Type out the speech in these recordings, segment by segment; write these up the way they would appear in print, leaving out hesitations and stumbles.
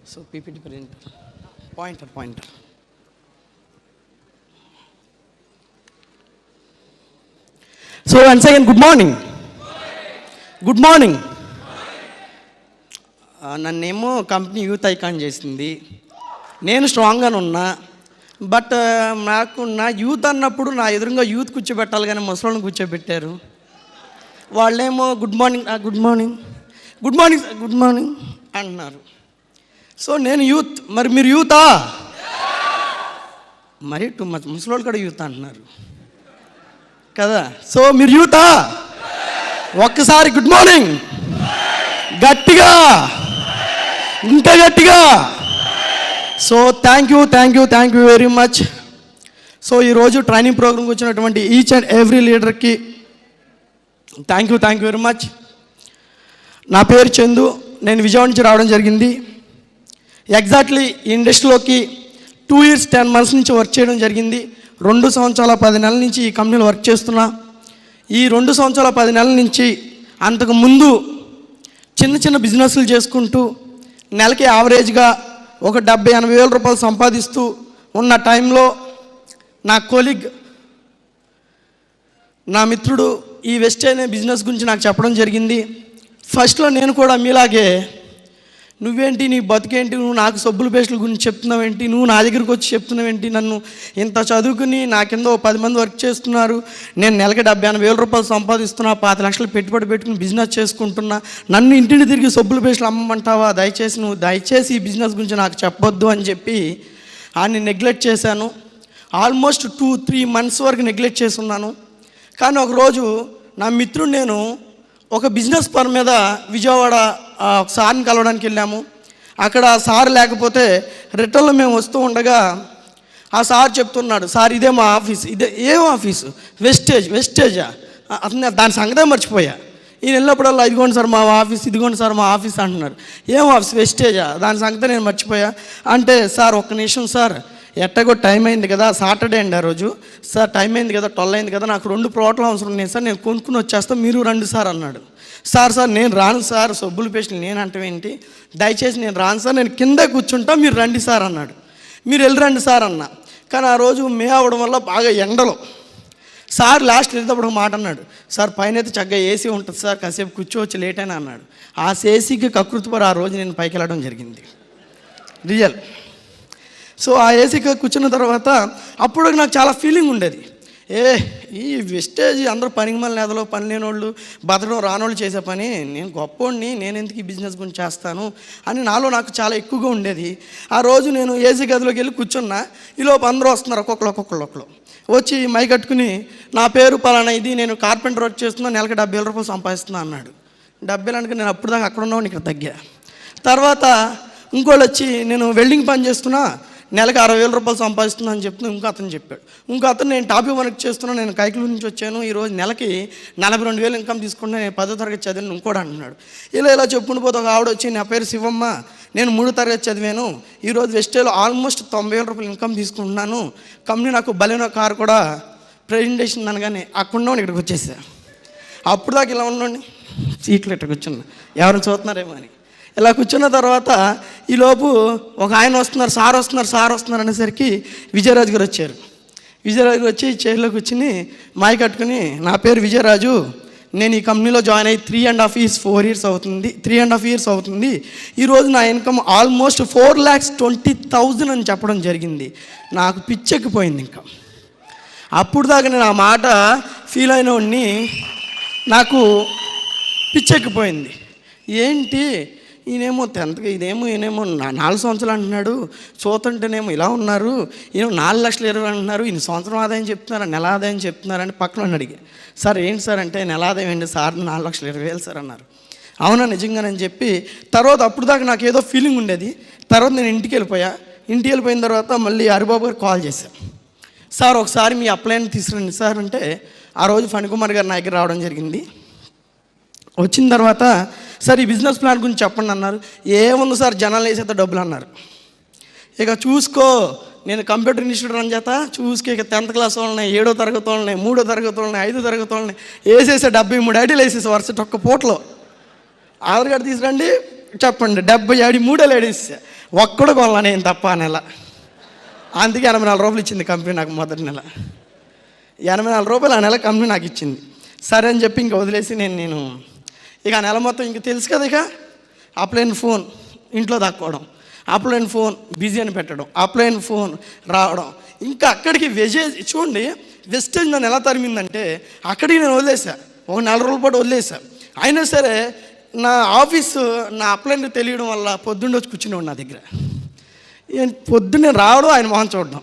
So PPT printer, pointer. So once again, good morning. నన్నేమో company youth icon చేసింది. నేను స్ట్రాంగ్గానే ఉన్నా. బట్ నాకు నా యూత్ అన్నప్పుడు నా ఎదురుగా యూత్ కూర్చోబెట్టాలి కానీ ముసలోళ్ళని కూర్చోబెట్టారు. వాళ్ళేమో గుడ్ మార్నింగ్ అంటున్నారు. సో నేను యూత్, మరి మీరు యూతా? మరి టూ మచ్ ముసలోళ్ళు కూడా యూత్ అంటున్నారు కదా. సో మీరు యూతా? ఒక్కసారి గుడ్ మార్నింగ్ గట్టిగా, ఇంకా గట్టిగా. So thank you very much. So ఈరోజు ట్రైనింగ్ ప్రోగ్రామ్కి వచ్చినటువంటి ఈచ్ అండ్ ఎవ్రీ లీడర్కి థ్యాంక్ యూ వెరీ మచ్. నా పేరు చందు, నేను విజయవాడ నుంచి రావడం జరిగింది. ఎగ్జాక్ట్లీ ఈ ఇండస్ట్రీలోకి 2 years 10 months నుంచి వర్క్ చేయడం జరిగింది. 2 సంవత్సరాల 10 నెలల నుంచి ఈ కంపెనీలో వర్క్ చేస్తున్నా. ఈ 2 సంవత్సరాల 10 నెలల నుంచి అంతకు ముందు చిన్న బిజినెస్లు చేసుకుంటూ నెలకి యావరేజ్గా ఒక 70-80 వేల రూపాయలు సంపాదిస్తూ ఉన్న టైంలో నా కొలీగ్, నా మిత్రుడు ఈ వెస్ట్ అనే బిజినెస్ గురించి నాకు చెప్పడం జరిగింది. ఫస్ట్లో నేను కూడా మీలాగే, నువ్వేంటి, నీ బతుకేంటి, నువ్వు నాకు సబ్బుల పేస్టుల గురించి చెప్తున్నావేంటి, నువ్వు నా దగ్గరికి వచ్చి చెప్తున్నావేంటి, నన్ను ఇంత చదువుకుని నా కింద 10 మంది వర్క్ చేస్తున్నారు, నేను నెలకి 70-80 వేల రూపాయలు సంపాదిస్తున్నా, 5 లక్షలు పెట్టుబడి పెట్టుకుని బిజినెస్ చేసుకుంటున్నా, నన్ను ఇంటిని తిరిగి సబ్బుల పేస్టులు అమ్మమంటావా? దయచేసి ఈ బిజినెస్ గురించి నాకు చెప్పొద్దు అని చెప్పి ఆయన్ని నెగ్లెక్ట్ చేశాను. ఆల్మోస్ట్ 2-3 months వరకు నెగ్లెక్ట్ చేసి ఉన్నాను. కానీ ఒకరోజు నా మిత్రుడు నేను ఒక బిజినెస్ పని మీద విజయవాడ ఒక సార్ని కలవడానికి వెళ్ళాము. అక్కడ సార్ లేకపోతే రిటర్న్లో మేము వస్తూ ఉండగా ఆ సార్ చెప్తున్నాడు, సార్ ఇదే మా ఆఫీస్. ఏం ఆఫీసు? వెస్టేజా? అతను దాని సంగతే మర్చిపోయా. ఈయన వెళ్ళినప్పుడల్లా ఇదిగోండి సార్ మా ఆఫీస్, ఇదిగోండి సార్ మా ఆఫీస్ అంటున్నారు. ఏం ఆఫీస్? వెస్టేజా? దాని సంగతే నేను మర్చిపోయా. అంటే సార్ ఒక్క నిమిషం సార్, ఎట్టగో టైం అయింది కదా, సాటర్డే అండి ఆ రోజు, సార్ టైం అయింది కదా, 12 అయింది కదా, నాకు 2 ప్రోడక్ట్లు అవసరం ఉన్నాయి సార్, నేను కొనుక్కుని వచ్చేస్తాను, మీరు రండి సార్ అన్నాడు. సార్ నేను రాను సార్, సబ్బుల పేస్టులు నేను అంటావేంటి, దయచేసి నేను రాను సార్, నేను కింద కూర్చుంటా, మీరు రండి సార్ అన్నాడు. మీరు వెళ్ళి రండి సార్ అన్న. కానీ ఆ రోజు మే అవడం వల్ల బాగా ఎండలో సార్ లాస్ట్ వెళ్ళేటప్పుడు ఒక మాట అన్నాడు, సార్ పైన అయితే చక్కగా ఏసీ ఉంటుంది సార్, కాసేపు కూర్చోవచ్చు లేట్ అయినా అన్నాడు. ఆ ఏసీకి కకృతిపడి ఆ రోజు నేను పైకి వెళ్ళడం జరిగింది, రియల్. సో ఆ ఏసీకి కూర్చున్న తర్వాత అప్పుడు నాకు చాలా ఫీలింగ్ ఉండేది, ఈ వెస్టేజ్ అందరూ పనికి మళ్ళీ నెదలో పని లేని వాళ్ళు, బతకడం రానోళ్ళు చేసే పని, నేను గొప్పోడిని, నేను ఎందుకు ఈ బిజినెస్ గురించి చేస్తాను అని నాలో నాకు చాలా ఎక్కువగా ఉండేది. ఆ రోజు నేను ఏసీ గదిలోకి వెళ్ళి కూర్చున్నా. ఈలోపు అందరూ వస్తున్నారు, ఒక్కొక్కరు వచ్చి మై కట్టుకుని, నా పేరు పలానా ఇది, నేను కార్పెంటర్ వర్క్ చేస్తున్నా, నెలకి 70 వేల రూపాయలు సంపాదిస్తున్నా అన్నాడు. 70 అంటే నేను అప్పుడు దాకా అక్కడ ఉన్నాను, ఇక్కడ తగ్గా. తర్వాత ఇంకోళ్ళు వచ్చి, నేను వెల్డింగ్ పని చేస్తున్నా, నెలకి 60 వేల రూపాయలు సంపాదిస్తున్నా అని చెప్తున్నా ఇంకో అతను చెప్పాడు. ఇంకో అతను, నేను టాపిక్ వర్క్ చేస్తున్నా, నేను కైకుల నుంచి వచ్చాను, ఈరోజు నెలకి 42,000 ఇన్కమ్ తీసుకుంటే నేను 10వ తరగతి చదివాను ఇంకోటి అంటున్నాడు. ఇలా చెప్పుకుంటూ పోతే ఒక ఆవిడ వచ్చి, నా పేరు శివమ్మ, నేను 3వ తరగతి చదివాను, ఈరోజు వెస్టేలో ఆల్మోస్ట్ 90,000 రూపాయలు ఇన్కమ్ తీసుకుంటున్నాను, కంపెనీ నాకు బలైన కారు కూడా ప్రెజెంటేషన్ అనగానే అక్కడ ఇక్కడికి వచ్చేసా. అప్పుడు దాకా ఇలా ఉండండి, సీట్లు ఇట్లా కూర్చున్నా, ఎవరిని చూస్తున్నారేమో అని. ఇలా కూర్చున్న తర్వాత ఈలోపు ఒక ఆయన వస్తున్నారు, సార్ వస్తున్నారు అనేసరికి విజయరాజు గారు వచ్చారు. విజయరాజు గారు వచ్చి చైర్లో కూర్చుని మాయ కట్టుకుని, నా పేరు విజయరాజు, నేను ఈ కంపెనీలో జాయిన్ అయ్యి 3.5 years అవుతుంది, ఈరోజు నా ఇన్కమ్ ఆల్మోస్ట్ 4,20,000 అని చెప్పడం జరిగింది. నాకు పిచ్చెక్కిపోయింది. ఇంకా అప్పుడు దాకా నేను ఆ మాట ఫీల్ అయిన వాడిని, నాకు పిచ్చెక్కిపోయింది. ఏంటి ఈయనేమో 10th, ఈయనేమో 4 సంవత్సరాలు అంటున్నాడు, చూతుంటేనేమో ఇలా ఉన్నారు, ఈయన 4,20,000 అంటున్నారు, ఈయన సంవత్సరం ఆదాయం చెప్తున్నారు, నెల ఆదాయం చెప్తున్నారని పక్కన అడిగా. సార్ ఏంటి సార్ అంటే, నెల ఆదాయం ఏంటి సార్, 4,20,000 సార్ అన్నారు. అవునా నిజంగానని చెప్పి తర్వాత అప్పుడు దాకా నాకు ఏదో ఫీలింగ్ ఉండేది. తర్వాత నేను ఇంటికి వెళ్ళిపోయిన తర్వాత మళ్ళీ హరిబాబు గారు కాల్ చేశాను, సార్ ఒకసారి మీ అప్లైన్ తీసుకురండి సార్ అంటే, ఆ రోజు ఫణికుమార్ గారు నా దగ్గర రావడం జరిగింది. వచ్చిన తర్వాత, సార్ ఈ బిజినెస్ ప్లాన్ గురించి చెప్పండి అన్నారు. ఏముంది సార్, జనాలు వేసేస్తే డబ్బులు అన్నారు. ఇక చూసుకో, నేను కంప్యూటర్ ఇన్స్టిట్యూట్ రన్ చేస్తా, చూసుకో, ఇక 10th క్లాస్ వాళ్ళని, 7వ తరగతి వాళ్ళని, 3వ తరగతి వాళ్ళని, 5వ తరగతి వాళ్ళని వేసేసే 73 ఐడీలు వేసేసి వరుస ఒక్క పూటలో. ఆధార్ కార్డు తీసుకురండి చెప్పండి, 73 ఐడీస్ ఒక్కడు కొనలా నేను తప్ప ఆ నెల. అందుకే 84 రూపాయలు ఇచ్చింది కంపెనీ నాకు మొదటి నెల. 84 రూపాయలు ఆ నెల కంపెనీ నాకు ఇచ్చింది. సరే అని చెప్పి ఇంక వదిలేసి నేను ఇక ఆ నెల మొత్తం ఇంక తెలుసు కదా, ఇక అప్లైన్ ఫోన్ ఇంట్లో దాక్కోవడం, అప్లైన్ ఫోన్ బిజీ అని పెట్టడం, అప్లైన్ ఫోన్ రావడం, ఇంకా అక్కడికి చూడండి వెస్టేజ్ నన్ను ఎలా తరిమిందంటే అక్కడికి నేను వదిలేసా. ఒక 4 రోజుల పాటు వదిలేసా. అయినా సరే నా ఆఫీసు నా అప్లైన్ తెలియడం వల్ల పొద్దున్న వచ్చి కూర్చునేవాడు నా దగ్గర. పొద్దున్నే రావడం, ఆయన మొహం చూడడం.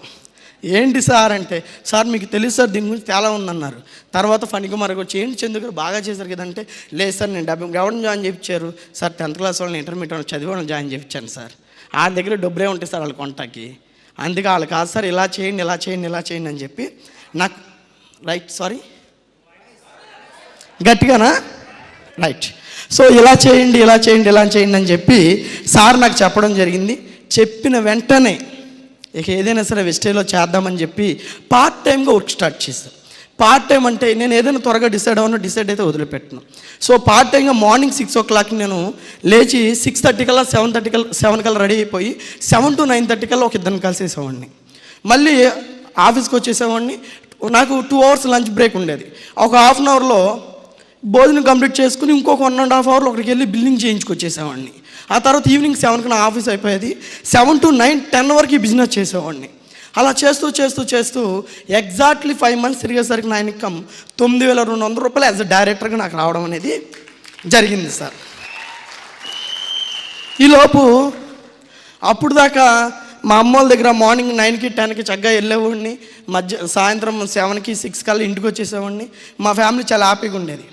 ఏంటి సార్ అంటే, సార్ మీకు తెలుసు సార్ దీని గురించి చాలా ఉందన్నారు. తర్వాత ఫణికుమార్ వచ్చి ఏంటి చందు గారు బాగా చేశారు కదంటే, లేదు సార్ నేను ఎవరిని జాయిన్ చేయించారు సార్, 10th క్లాస్ వాళ్ళని ఇంటర్మీడియట్ చదివి జాయిన్ చేయించాను సార్. వాళ్ళ దగ్గర డబ్బులే ఉంటాయి సార్ వాళ్ళ కొంటాకి, అందుకే వాళ్ళు కాదు సార్ ఇలా చేయండి ఇలా చేయండి ఇలా చేయండి అని చెప్పి నాకు రైట్ సారీ గట్టిగానా రైట్. సో ఇలా చేయండి ఇలా చేయండి ఇలా చేయండి అని చెప్పి సార్ నాకు చెప్పడం జరిగింది. చెప్పిన వెంటనే ఇక ఏదైనా సరే వెస్టేజ్లో చేద్దామని చెప్పి పార్ట్ టైంగా వర్క్ స్టార్ట్ చేశాను. పార్ట్ టైం అంటే నేను ఏదైనా త్వరగా డిసైడ్ అయితే వదిలిపెట్టను. సో పార్ట్ టైంగా మార్నింగ్ 6 o'clock నేను లేచి 6:30 కల్లా 7 కల్లా రెడీ అయిపోయి 7 to 9:30 కల్లా ఒక ఇద్దరిని కలిసేసేవాడిని. మళ్ళీ ఆఫీస్కి వచ్చేసేవాడిని. నాకు 2 hours లంచ్ బ్రేక్ ఉండేది. ఒక హాఫ్ అన్ అవర్లో భోజనం కంప్లీట్ చేసుకుని ఇంకొక 1.5 hours ఒకరికి వెళ్ళి బిల్లింగ్ చేయించుకొచ్చేసేవాడిని. ఆ తర్వాత ఈవినింగ్ 7కి నా ఆఫీస్ అయిపోయేది. 7 to 9, 10 వరకు బిజినెస్ చేసేవాడిని. అలా చేస్తూ ఎగ్జాక్ట్లీ 5 months తిరిగేసరికి నా ఇన్కమ్ 9,200 రూపాయలు యాజ్ అ డైరెక్టర్గా నాకు రావడం అనేది జరిగింది సార్. ఈలోపు అప్పుడు దాకా మా అమ్మోళ్ళ దగ్గర మార్నింగ్ 9కి 10కి చక్కగా వెళ్ళేవాడిని. సాయంత్రం 7కి 6 కల్లా ఇంటికి వచ్చేసేవాడిని. మా ఫ్యామిలీ చాలా హ్యాపీగా ఉండేది.